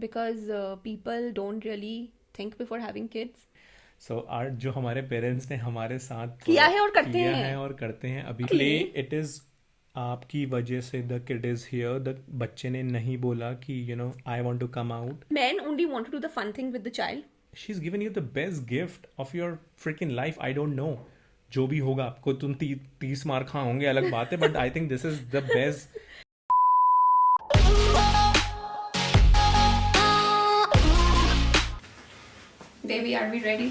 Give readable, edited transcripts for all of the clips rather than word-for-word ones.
because people don't really think before having kids. सो आज जो हमारे पेरेंट्स ने हमारे साथ किया है और करते किया है हैं और करते हैं अभी के लिए, Luckily, इट इज़ आपकी वजह से the kid is here. The बच्चे ने नहीं बोला कि I want to come out. men only want to do the fun thing with the child. She is given you the best gift of your fricking life. I don't know जो भी होगा आपको, तुम 30 मार खा होंगे अलग बात है, but I think this is the best. Baby, are we ready?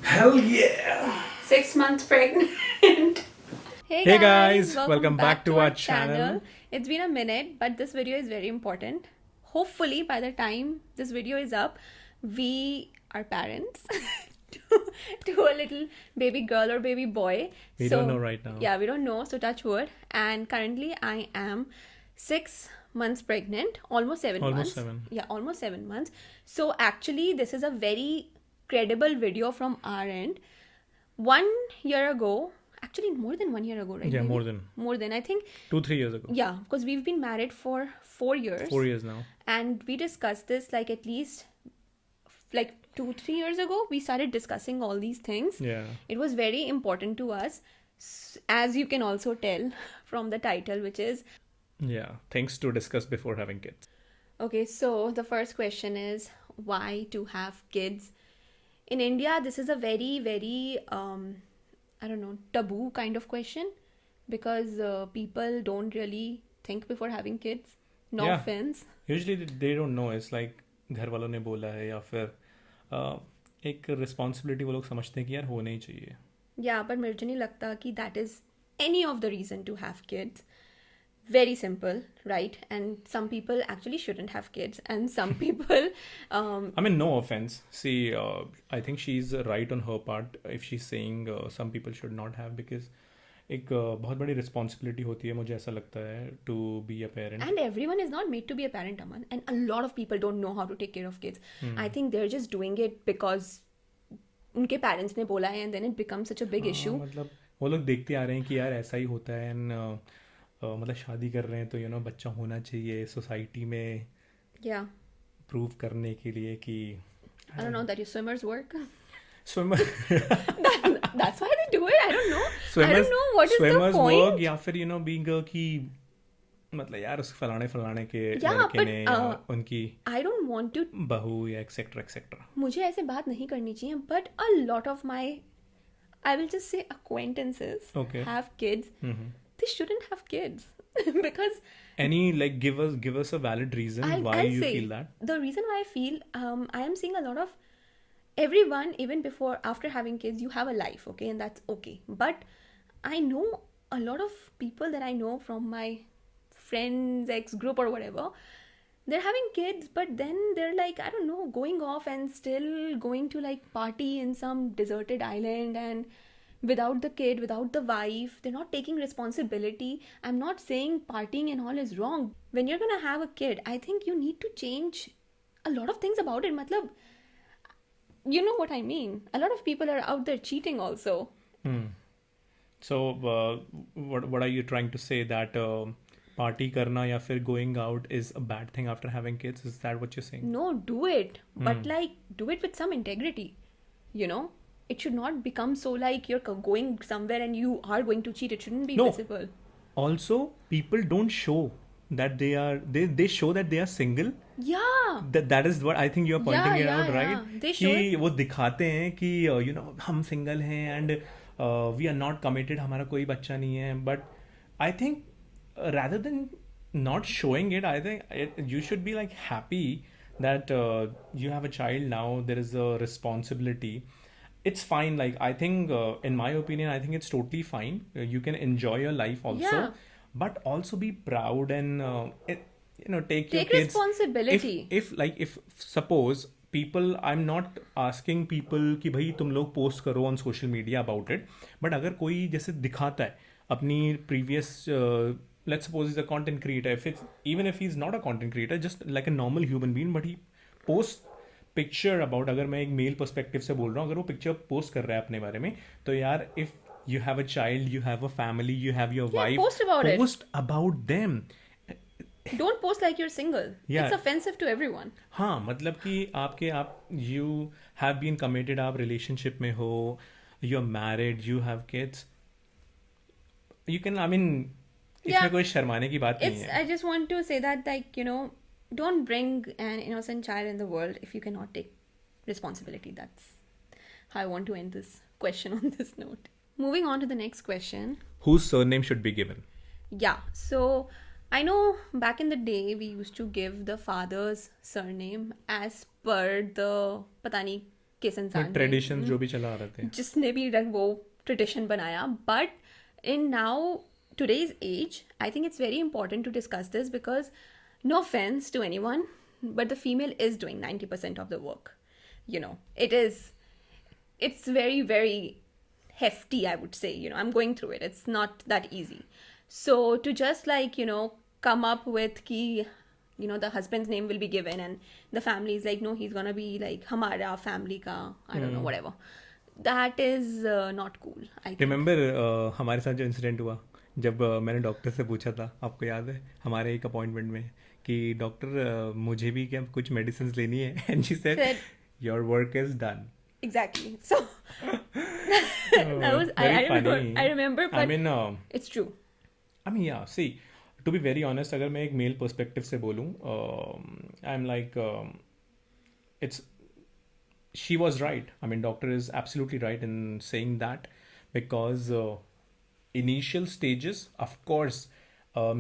Hell yeah! 6 months pregnant. Hey guys, welcome back to our channel. It's been a minute, but this video is very important. Hopefully, by the time this video is up, we are parents to a little baby girl or baby boy. We don't know right now. Yeah, we don't know, so touch wood. And currently, I am 6 months pregnant, almost 7 months. Almost 7. Yeah, almost 7 months. So actually, this is a very credible video from our end. 1 year ago, actually more than 1 year ago, right? Yeah, baby? more than I think. 2-3 years ago. Yeah, because we've been married for 4 years. 4 years now. And we discussed this like at least like 2-3 years ago. We started discussing all these things. Yeah. It was very important to us, as you can also tell from the title, which is Yeah, things to discuss before having kids. okay. So the first question is why to have kids? In India, this is a very, very, I don't know, taboo kind of question because people don't really think before having kids. No Yeah. offense. Usually they don't know. It's like घर वालों ने बोला है या फिर एक responsibility वो लोग समझते हैं कि यार होना ही चाहिए। Yeah, but मुझे नहीं लगता कि that is any of the reason to have kids. Very simple, right? And some people actually shouldn't have kids, and some people, I mean, no offense. See, I think she's right on her part if she's saying some people should not have, because एक बहुत बड़ी responsibility होती है, मुझे ऐसा लगता है, to be a parent. and everyone is not made to be a parent, Aman. And a lot of people don't know how to take care of kids. I think they're just doing it because उनके parents ने बोला है, and then it becomes such a big issue. मतलब वो लोग देखते आ रहे हैं कि यार ऐसा ही होता है, एंड मतलब शादी कर रहे हैं तो बच्चा होना चाहिए सोसाइटी में Yeah, प्रूव करने के लिए कि I don't know that your swimmers work. Swimmer That's why they do it. I don't know. I swimmers don't know what is the swimmers point. work, या फिर बीइंग कि मतलब यार उस फलाने के Yeah, लड़के but, ने या उनकी I don't want to. बहू या एक्सेट्रा एक्सेट्रा। मुझे ऐसे बात नहीं करनी चाहिए, but a lot of my, I will just say acquaintances Okay. have kids. They shouldn't have kids because Any like give us a valid reason why I'll you say feel that? the reason why I feel I am seeing a lot of everyone, even before after having kids, you have a life, okay, and that's okay. But I know a lot of people that I know from my friends ex group or whatever, they're having kids, but then they're like, I don't know, going off and still going to like party in some deserted island and without the kid, without the wife. They're not taking responsibility. I'm not saying partying and all is wrong. When you're gonna have a kid, I think you need to change a lot of things about it. Matlab, you know what I mean. A lot of people are out there cheating also. So what are you trying to say, that party karna या फिर going out is a bad thing after having kids? Is that what you're saying? No, do it, but like do it with some integrity. You know, it should not become so like you're going somewhere and you are going to cheat. It shouldn't be No. visible. Also, people don't show that they show that they are single. Yeah. That is what I think you're pointing it Yeah, out, yeah, right? yeah. They कि show वो दिखाते हैं कि हम single हैं and we are not committed, हमारा कोई बच्चा नहीं है, but I think rather than not showing it, I think you should be like happy that you have a child now. There is a responsibility. It's fine. Like I think, in my opinion, I think it's totally fine. You can enjoy your life also, Yeah. but also be proud and take your Take kids. responsibility. If suppose people, I'm not asking people कि भाई तुम लोग post करो on social media about it, but अगर कोई जैसे दिखाता है अपनी previous let's suppose he's a content creator, even if he's not a content creator, just like a normal human being, but he posts picture about, अगर मैं एक mail perspective से बोल रहा हूँ, अगर वो पिक्चर पोस्ट कर रहा है अपने बारे में, तो यार if you have a child, you have a family, you have your Yeah, wife, post about it. post about them. Don't post like you're single. Yeah. It's offensive to everyone. हाँ मतलब कि आप यू हैव बीन कमिटेड, आप relationship में हो, you are married, you have kids, you can, I mean इसमें Yeah. कोई शर्माने की बात नहीं It's. है. I just want to say that, like, don't bring an innocent child in the world if you cannot take responsibility. That's how I want to end this question on this note. Moving on to the next question. Whose surname should be given? Yeah, so I know back in the day we used to give the father's surname as per the पता नहीं किस इंसान ने tradition जो भी चला आ रहे थे. जिसने भी वो ट्रेडिशन बनाया. But in now today's age, I think it's very important to discuss this because no offense to anyone, but the female is doing 90% of the work. It's very, very hefty, I would say. I'm going through it. It's not that easy. So to just come up with the husband's name will be given and the family is like, no, he's gonna be like hamara family ka, I don't know, whatever. That is not cool, I think. Remember हमारे साथ जो incident हुआ जब मैंने doctor से पूछा था, आपको याद है, हमारे एक अपॉइंटमेंट में कि डॉक्टर मुझे भी क्या कुछ मेडिसिन लेनी है, and she said your work is done. Exactly. So that was I remember, but I mean, it's true. I mean, yeah, see, to be very honest, अगर मैं एक मेल पर्सपेक्टिव से बोलूँ, I am like, it's, she was right. I mean, doctor is absolutely right in saying that because initial stages, of course,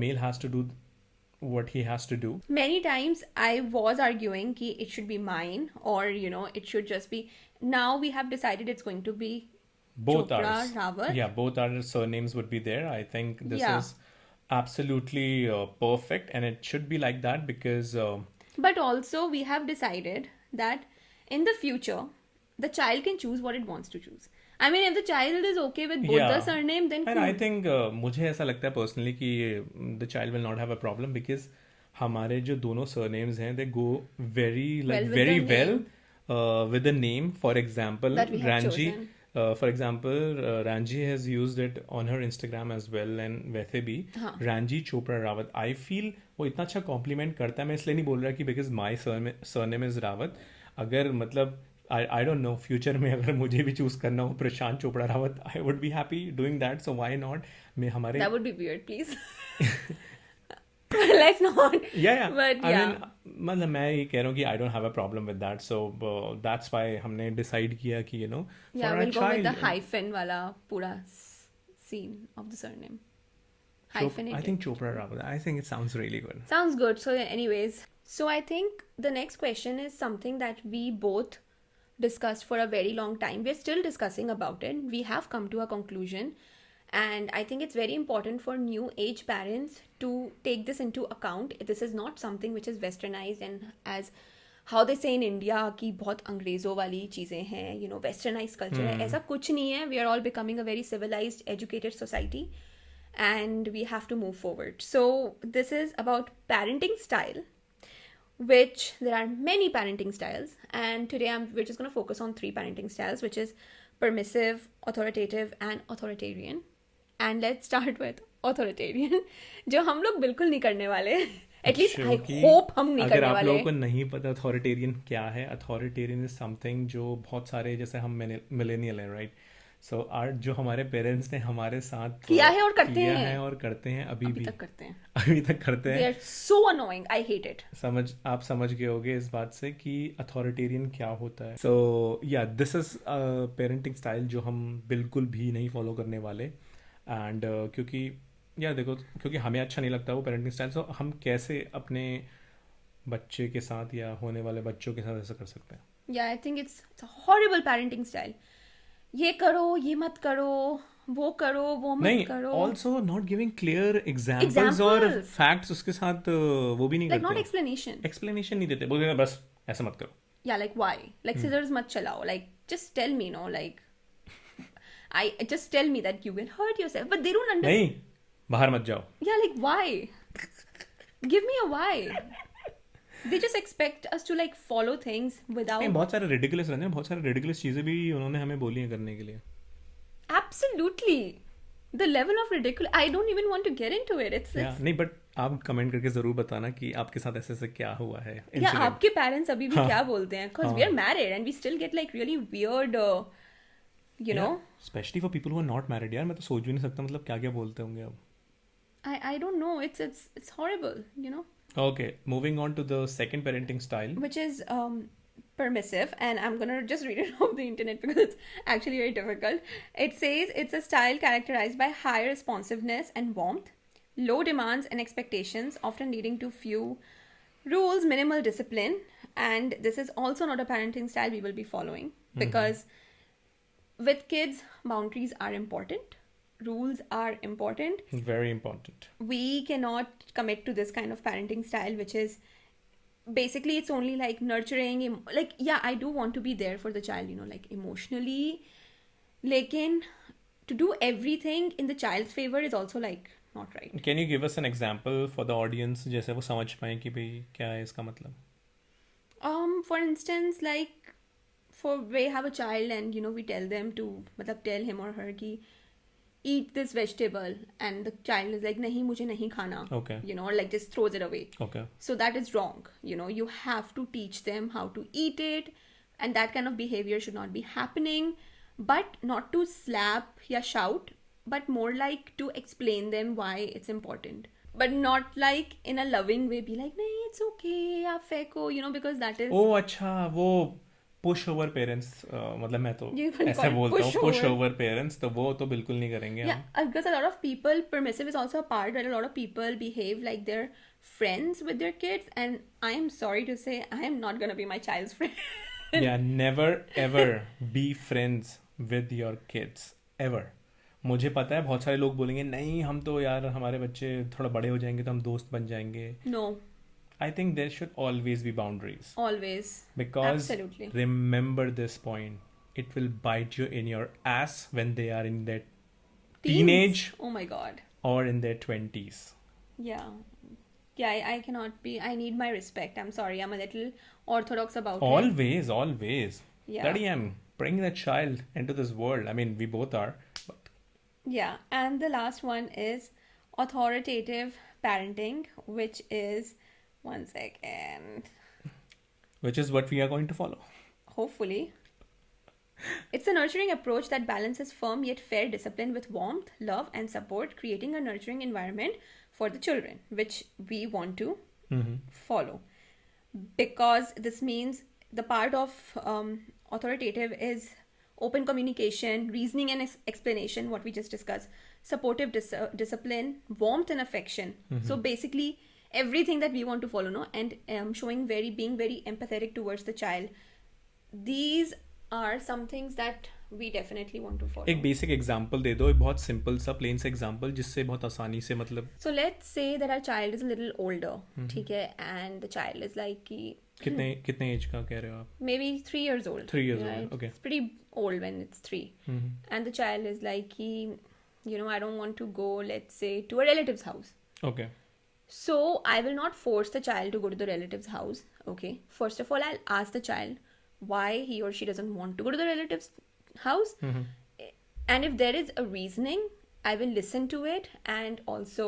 male has to do what he has to do. Many times I was arguing ki it should be mine, or it should just be. Now we have decided it's going to be Both Chopra, ours. Rawat. Yeah, both our surnames would be there. I think this Yeah. is absolutely perfect, and it should be like that because But also we have decided that in the future the child can choose what it wants to choose. I mean, if the child is okay with both the surname, then and cool. I think मुझे ऐसा लगता है personally कि the child will not have a problem because हमारे जो दोनों surnames हैं, they go very Well with very the well name. with the name. For example, That we have Ranji. chosen. For example, Ranji has used it on her Instagram as well, and वैसे भी हाँ. Ranji Chopra Rawat. I feel वो इतना अच्छा compliment करता है. मैं इसलिए नहीं बोल रहा कि because my surname is Rawat. अगर मतलब I don't know, फ्यूचर में अगर मुझे भी चूज करना हो प्रशांत Chopra Rawat, I would be happy doing that, so why not. मैं हमारे That would be weird, please. Let's not. yeah But I yeah. mean, मतलब मैं ये कह रहा हूँ कि I don't have a problem with that, so that's why हमने decide किया कि for Yeah, our we'll go with child, the hyphen wala pura scene of the surname. Hyphenated. I think Chopra Rawat, I think it sounds really good. Sounds good. So anyways, so I think the next question is something that we both discussed for a very long time. We're still discussing about it. We have come to a conclusion. And I think it's very important for new age parents to take this into account. This is not something which is westernized and as how they say in India कि बहुत अंग्रेज़ों वाली चीज़ें हैं, westernized culture है. ऐसा कुछ नहीं है. We are all becoming a very civilized, educated society. And we have to move forward. So this is about parenting style, which there are many parenting styles, and today we're just going to focus on 3 parenting styles, which is permissive, authoritative, and authoritarian. And let's start with authoritarian, जो हम लोग बिल्कुल नहीं करने वाले. At least I hope हम नहीं अगर करने आप वाले. लोगों को नहीं पता अथॉरिटेरियन क्या है, अथॉरिटेरियन इज समथिंग जो बहुत सारे, जैसे हम मिलेनियल हैं, राइट, सो जो हमारे पेरेंट्स ने हमारे साथ किया है और करते किया हैं. है और करते हैं अभी भी तक करते हैं. अभी तक करते They हैं. are so annoying. I hate it. आप समझ गए होगे इस बात से कि अथॉरिटेरियन क्या होता है. सो या दिस इज पेरेंटिंग स्टाइल जो हम बिल्कुल भी नहीं फॉलो करने वाले. एंड क्योंकि देखो, क्योंकि हमें अच्छा नहीं लगता वो पेरेंटिंग स्टाइल, सो हम कैसे अपने बच्चे के साथ या होने वाले बच्चों के साथ ऐसा कर सकते हैं. Yeah, I think it's a horrible parenting style. ये करो, ये मत करो, वो करो, वो मत नहीं, करो. Also not giving clear examples और फैक्ट्स उसके साथ वो भी नहीं Like करते. not explanation. एक्सप्लेनेशन नहीं देते, बोलते हैं बस ऐसा मत करो. Yeah, like why? Like scissors mat chalao. Like just tell me, like I just tell me that you will hurt yourself, but they don't understand. नहीं, बाहर मत जाओ. Yeah, like why? Give me a why. They just expect us to like follow things without. नहीं, बहुत सारे ridiculous रहते हैं, बहुत सारे रिडिकुलस चीजें भी उन्होंने हमें बोली हैं करने के लिए. Absolutely. The level of ridicule, I don't even want to get into it. It's नहीं, बट आप कमेंट करके ज़रूर बताना कि आपके साथ ऐसे ऐसे क्या हुआ है या इंसिडेंट. आपके पेरेंट्स अभी भी हाँ क्या बोलते हैं, because we are married and we still get like really weird you know. Especially for people who are not married यार, मैं तो सोच भी नहीं सकता मतलब क्या क्या बोलते होंगे अब. I don't know, it's horrible, you know. Okay, moving on to the second parenting style. Which is permissive, and I'm gonna just read it off the internet because it's actually very difficult. It says it's a style characterized by high responsiveness and warmth, low demands and expectations, often leading to few rules, minimal discipline, and this is also not a parenting style we will be following because with kids, boundaries are important, rules are important. Very important. We cannot commit to this kind of parenting style, which is basically it's only like nurturing, like yeah, I do want to be there for the child, you know, like emotionally, lekin to do everything in the child's favor is also like not right. Can you give us an example for the audience जैसे वो समझ पाए कि भाई क्या है इसका मतलब. For instance, like for we have a child and you know we tell them to मतलब tell him or her ki eat this vegetable, and the child is like nahi mujhe nahi khana. Okay. You know, or like just throws it away. Okay. So that is wrong. You know, you have to teach them how to eat it, and that kind of behavior should not be happening. But not to slap or shout, but more like to explain them why it's important. But not like in a loving way, be like, nahi, it's okay, aap feko, you know, because that is. ओ अच्छा, वो push over parents, मतलब मैं तो You can ऐसे call it बोलता हूँ push push over. Over parents, तो वो तो बिल्कुल नहीं करेंगे Yeah, हम. because a lot of people, permissive is also a part where a lot of people behave like they're friends with their kids, and I am sorry to say, I am not gonna be my child's friend. Yeah, never ever be friends with your kids ever. मुझे पता है बहुत सारे लोग बोलेंगे नहीं हम तो यार हमारे बच्चे थोड़ा बड़े हो जाएंगे तो हम दोस्त बन जाएंगे. No, I think there should always be boundaries. always. Because Absolutely. remember this point, it will bite you in your ass when they are in their Teens. teenage Oh my god. or in their 20s. Yeah. Yeah, I cannot be. I need my respect. I'm sorry. I'm a little orthodox about it. Always, always. Yeah. Bloody am bringing that child into this world. I mean, we both are. But Yeah. And the last one is authoritative parenting, which is, one second, which is what we are going to follow. hopefully. It's a nurturing approach that balances firm yet fair discipline with warmth, love, and support, creating a nurturing environment for the children, which we want to follow. Because this means the part of authoritative is open communication, reasoning and explanation, what we just discussed, supportive discipline, warmth and affection. So basically everything that we want to follow, no, and being very empathetic towards the child. These are some things that we definitely want to follow. एक basic example दे दो, एक बहुत simple सा plane सा example जिससे बहुत आसानी से मतलब. So let's say that our child is a little older, ठीक है, and the child is like कि कितने एज का कह रहे हो आप? maybe 3 years old. 3 years right? old, okay. It's pretty old when it's 3. And the child is like कि, you know, I don't want to go, let's say, to a relative's house. Okay. So I will not force the child to go to the relative's house. Okay. First of all, I'll ask the child why he or she doesn't want to go to the relative's house. And if there is a reasoning, I will listen to it and also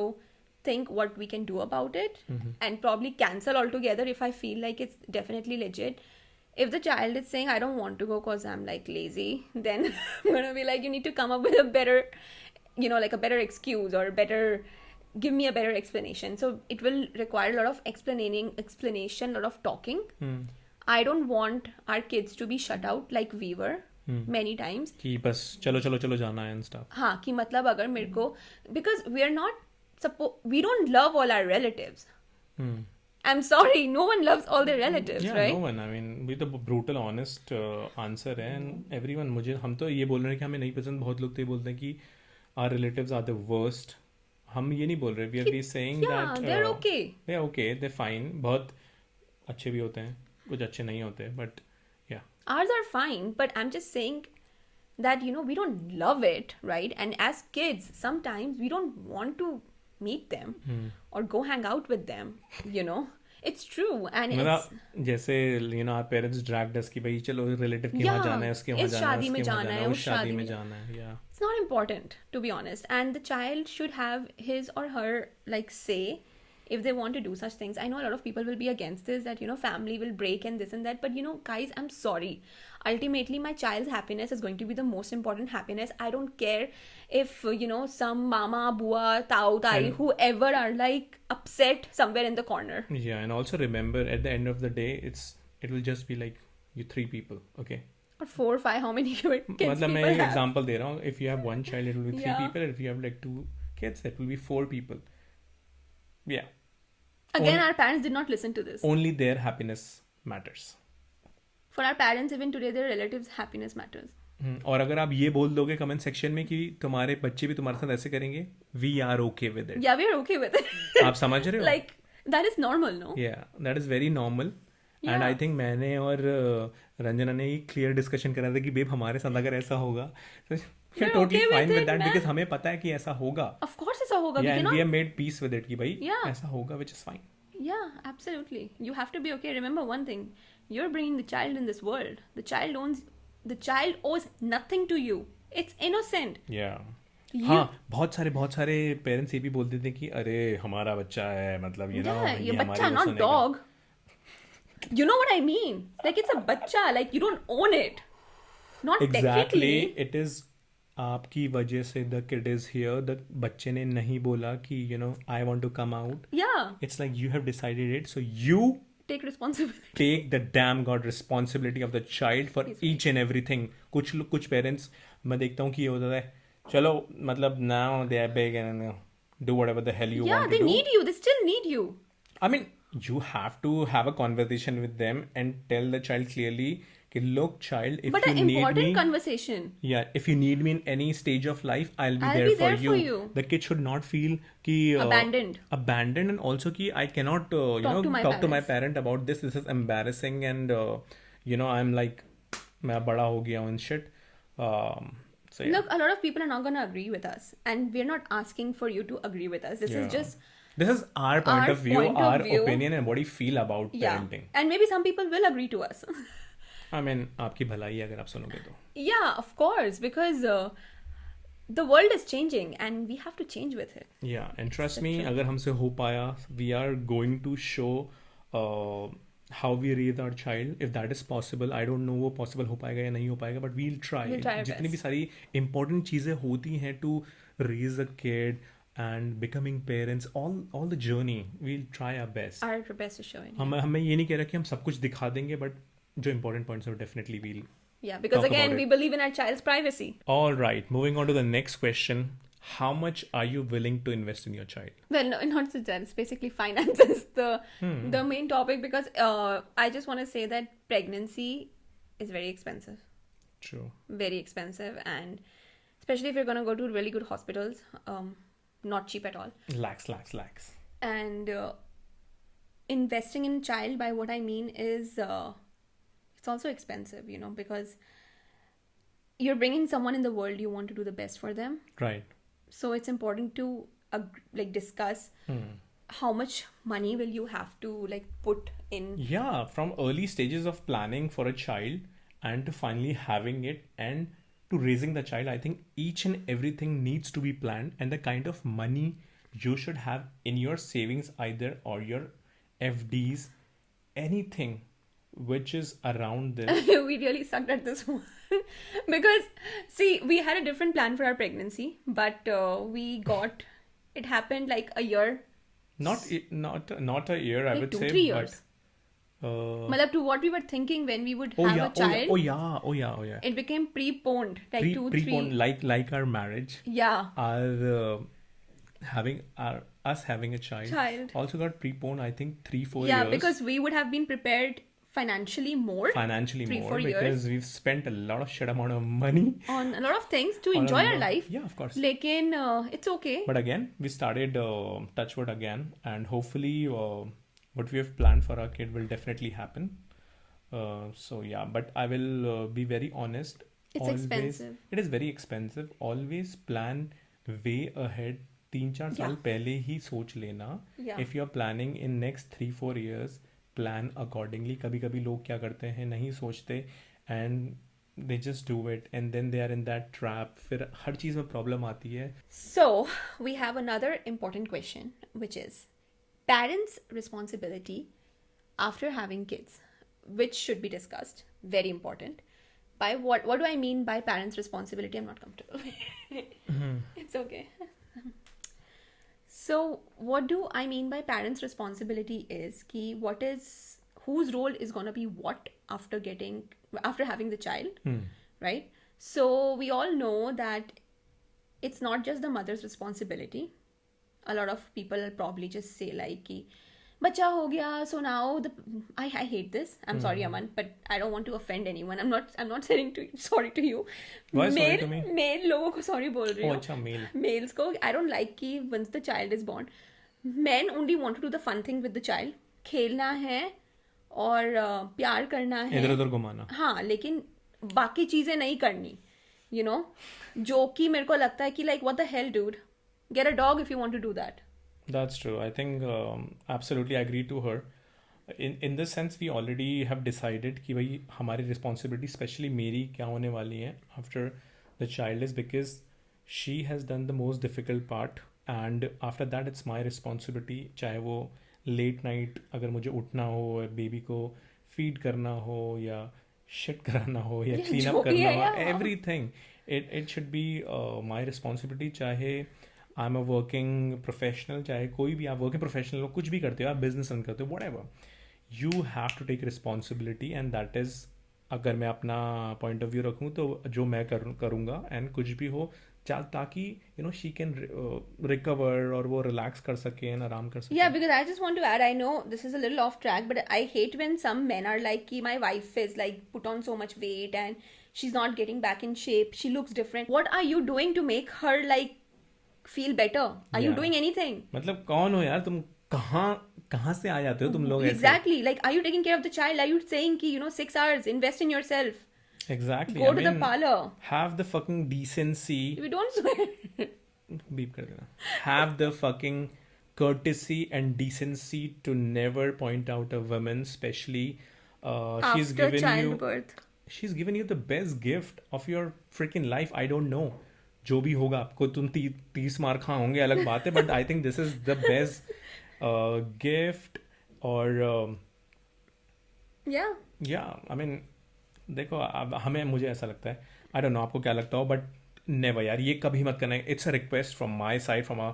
think what we can do about it and probably cancel altogether if I feel like it's definitely legit. If the child is saying I don't want to go because I'm like lazy, then I'm gonna be like, you need to come up with a better, you know, like a better excuse or give me a better explanation. So it will require a lot of explanation, a lot of talking. I don't want our kids to be shut out like we were many times. कि बस चलो चलो चलो जाना है and stuff. हाँ, कि मतलब अगर मेरे को, because we don't love all our relatives. I'm sorry, no one loves all their relatives, Yeah, right? no one. I mean, we the brutal, honest answer है, and everyone. हम तो ये बोल रहे हैं कि हमें नहीं पसंद. बहुत लोग तो ये बोलते हैं कि our relatives are the worst. हम ये नहीं बोल रहे. We are saying Yeah, that they're okay. They're okay. They're fine. बहुत अच्छे भी होते हैं, कुछ अच्छे नहीं होते. But yeah. Ours are fine, but I'm just saying that, you know, we don't love it, right? And as kids, sometimes we don't want to meet them or go hang out with them, you know. It's true, and it's जैसे you know our parents dragged us कि भाई चलो relative के वहाँ जाना है, उसके वहाँ इस जाना है, शादी में उसके वहाँ जाना जाना है, है, उस उस शादी शादी में में जाना है. Yeah. it's not important, to be honest, and the child should have his or her like say if they want to do such things. I know a lot of people will be against this, that, family will break and this and that. But, guys, I'm sorry. Ultimately, my child's happiness is going to be the most important happiness. I don't care if, some mama, bua, tau, tai, And- whoever are like upset somewhere in the corner. Yeah, and also remember, at the end of the day, it will just be like you three people, okay? Or 4 or 5, how many kids मतलब people मैं एक have? Example दे रहा हूँ. If you have one child, it will be three Yeah. people. If you have like 2 kids, it will be 4 people. Yeah, Again, Only- our parents did not listen to this. only their happiness matters. For our parents, even today, their relatives' happiness matters. और अगर आप ये बोल दोगे comment section में कि तुम्हारे बच्चे भी तुम्हारे साथ ऐसे करेंगे, we are okay with it. Yeah, we're okay with it. आप समझ रहे हो? Like, that is normal, no? Yeah, that is very normal. And Yeah. I think मैंने और रंजना ने ही क्लियर डिस्कशन करा था कि बेब हमारे साथ अगर ऐसा होगा तो We're totally okay with fine with it, that, man. Because हमें पता है कि ऐसा होगा. Of course, ऐसा होगा. We Yeah, and we cannot. have made peace with it कि भाई Yeah. ऐसा होगा, which is fine. Yeah, absolutely. You have to be okay. Remember one thing: you're bringing the child in this world. The child owes nothing to you. It's innocent. Yeah. You- हाँ, बहुत सारे parents ये भी बोलते थे कि अरे हमारा बच्चा है, मतलब ये ना Yeah, ये your हमारी bacha, वो not सुनेगा. dog. You know what I mean? Like, it's a bacha. Like, you don't own it. Not Exactly, technically. it is आपकी वजह से the kid is here. The बच्चे ने नहीं बोला कि I want to come out. Yeah. It's like you have decided it, so you Take responsibility. take the damn god responsibility of the child for Yes. each and everything. कुछ parents मैं देखता हूँ कि ये होता है, चलो मतलब now they are big and do whatever the hell you Yeah, want they to do. need you. They still need you. I mean, you have to have a conversation with them and tell the child clearly कि look child, if But you an need important me, conversation. yeah, if you need me in any stage of life, I'll be I'll there be for there you. for you. The kid should not feel कि Abandoned. and also कि I cannot Talk to my talk to my parents. parent about this. This is embarrassing and I'm like मैं बड़ा हो गया हूँ and shit. So yeah. Look, a lot of people are not going to agree with us. And we're not asking for you to agree with us. This Yeah. is just, This is our point Our of view, point of our view. opinion, and what we feel about yeah. parenting. And maybe some people will agree to us. I mean, आपकी भलाई है अगर आप सुनोगे तो. Yeah, of course. Because the world is changing and we have to change with it. Yeah, and trust That's me, true. अगर हमसे हो पाया, we are going to show how we raise our child. If that is possible, I don't know वो possible हो पाएगा या नहीं हो पाएगा, but we'll try. We'll try our जितनी भी best. सारी important चीजें होती हैं to raise a kid and becoming parents, all the journey, we'll try our best. Our best is showing. हमें ये नहीं कह रहा कि हम सब कुछ दिखा देंगे, but जो important points are definitely we'll. Yeah, because Talk again, about we it. believe in our child's privacy. All right, moving on to the next question. How much are you willing to invest in your child? Well, no, not just that. It's basically finances, the main topic, because I just want to say that pregnancy is very expensive. True. Very expensive, and especially if you're going to go to really good hospitals, not cheap at all. Lakhs. And investing in child, by what I mean is it's also expensive, because you're bringing someone in the world, you want to do the best for them. Right. So it's important to discuss how much money will you have to put in. Yeah, from early stages of planning for a child and to finally having it and to raising the child, I think each and everything needs to be planned, and the kind of money you should have in your savings either or your FDs, anything which is around this. We really sucked at this one. Because see, we had a different plan for our pregnancy, but it happened like a year. Not a year, I Like would 2-3 say, years. but Matlab, to what we were thinking when we would have a child, oh yeah. it became preponed, like Preponed, 2-3. like our marriage, Yeah. us having a child also got preponed, I think 3-4 Yeah, years. because we would have been prepared financially more Financially 3-4 more, years. because we've spent a lot of shit amount of money on a lot of things to on a enjoy our lot- life. Yeah, of course. Lekin it's okay. But again, we started Touchwood again, and hopefully what we have planned for our kid will definitely happen. So yeah, but I will be very honest. It's expensive. It is very expensive. Always plan way ahead. 3-4 साल Yeah. पहले ही सोच लेना. Yeah. If you are planning in next 3-4 years, plan accordingly. कभी कभी लोग क्या करते हैं, नहीं सोचते and they just do it, and then they are in that trap. फिर हर चीज में प्रॉब्लम आती है. So we have another important question, which is, Parents' responsibility after having kids, which should be discussed, very important. By what do I mean by parents' responsibility? I'm not comfortable. It's okay. So what do I mean by parents' responsibility is ki whose role is gonna be what after having the child, right? So we all know that it's not just the mother's responsibility. A lot of people will probably just say like ki bacha ho gaya, so now I hate this. I'm sorry, Aman, but I don't want to offend anyone. I'm not saying sorry to you. Why sorry to me? Male लोगों को sorry बोल रही Oh, हूँ. अच्छा, male. Males को I don't like कि once the child is born, men only want to do the fun thing with the child. खेलना है और प्यार करना है. इधर उधर घुमाना. हाँ, लेकिन बाकी चीजें नहीं करनी. You know, जो कि मेरे को लगता है कि like what the hell, dude? Get a dog if you want to do that. That's true. I think absolutely I agree to her. In this sense, we already have decided कि भाई हमारी responsibility, especially मेरी क्या होने वाली है after the child is because she has done the most difficult part and after that it's my responsibility. चाहे वो late night अगर मुझे उठना हो, baby को feed करना हो या shit कराना हो या clean up करना हो, everything. It should be my responsibility. चाहे I am a working professional, चाहे कोई भी आप वर्किंग प्रोफेशनल हो, कुछ भी करते हो, आप बिजनेस रन करते हो, whatever, you have to take responsibility and that is, अगर मैं अपना पॉइंट ऑफ व्यू रखूँ तो जो मैं करूँगा एंड कुछ भी हो ताकि you know she can recover और वो रिलैक्स कर सके एंड आराम कर सके. Yeah, because I just want to add, I know this is a little off track, but I hate when some men are like, my wife is like put on so much weight and she's not getting back in shape, she looks different. What are you doing to make her like feel better? Are you doing anything? मतलब कौन हो यार तुम, कहाँ से आ जाते हो तुम लोग? Exactly. Like, are you taking care of the child? Are you saying कि 6 hours, invest in yourself? Exactly. Go to the parlor. Have the fucking decency. We don't swear. Beep कर देना. Have the fucking courtesy and decency to never point out a woman, especially she's After given childbirth. she's given you the best gift of your freaking life. I don't know. जो भी होगा आपको, तुम 30 मार खा होंगे अलग बात है, but I think this is the best gift. और या आई मीन देखो, अब मुझे ऐसा लगता है, आई डोंट नो आपको क्या लगता हो, बट नेवर यार, ये कभी मत करना. It's a request from my side, from a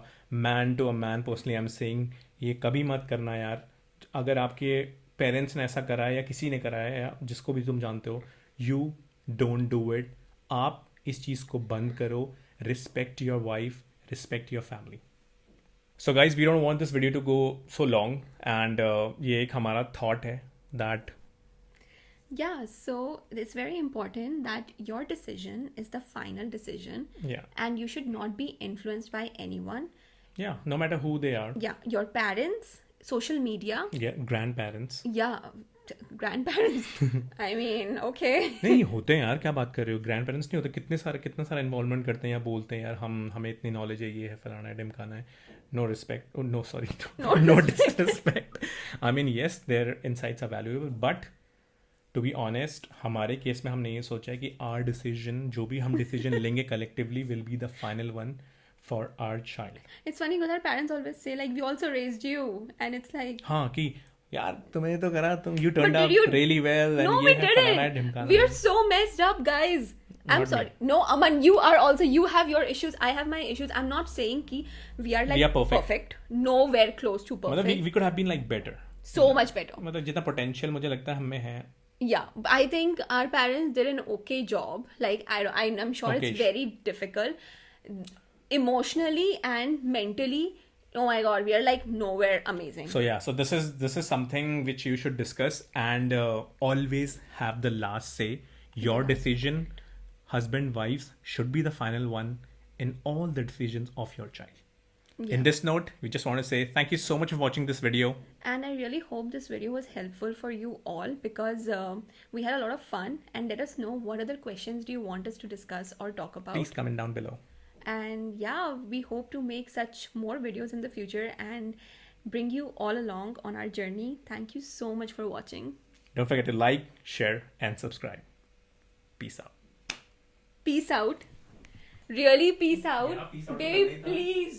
man to a man personally I am saying, ये कभी मत करना यार. अगर आपके पेरेंट्स ने ऐसा करा है या किसी ने करा है या जिसको भी तुम जानते हो, यू डोंट डू इट. आप इस चीज़ को बंद करो. Respect your wife, respect your family. So guys, we don't want this video to go so long, and ये एक हमारा thought है that so it's very important that your decision is the final decision. Yeah. And you should not be influenced by anyone. Yeah, no matter who they are. Yeah, your parents, social media. Yeah, grandparents. Yeah, grandparents. I mean, okay. नहीं होते हैं यार, क्या बात कर रहे हो? Grand parents नहीं होते, कितना सारा इन्वॉल्वमेंट करते हैं या बोलते हैं यार हमें इतनी नॉलेज है, ये है, फलाना है, ढिमकाना है. No respect, no sorry, no disrespect. I mean yes, their insights are valuable, but to be honest हमारे केस में हमने ये सोचा है कि आर डिसीजन, जो भी हम डिसीजन लेंगे collectively, will be the final one for our child. It's funny because our parents always say like, we also raised you, and it's like, हाँ कि यार तुम्हें तो करा, तुम you turned But out did you- really well. no, and we ये है, फलाना है, didn't. ढिमकाना We है. are so messed up, guys. I'm Not sorry. me. No, Aman, you have your issues. I have my issues. I'm not saying ki we are like We are perfect. Nowhere close to perfect. मतलब we could have been like better. So much better. मतलब जितना potential मुझे लगता है हमें है. Yeah, I think our parents did an okay job. Like, I'm sure Okay. it's very difficult emotionally and mentally. Oh my god, we are like nowhere amazing. So yeah, so this is something which you should discuss, and always have the last say. Your decision, husband, wives, should be the final one in all the decisions of your child. Yeah. In this note, we just want to say thank you so much for watching this video. And I really hope this video was helpful for you all, because we had a lot of fun. And let us know what other questions do you want us to discuss or talk about. Please comment down below. And yeah, we hope to make such more videos in the future and bring you all along on our journey. Thank you so much for watching. Don't forget to like, share, and subscribe. Peace out. Peace out. Really, peace out. Yeah, peace out. Babe, please.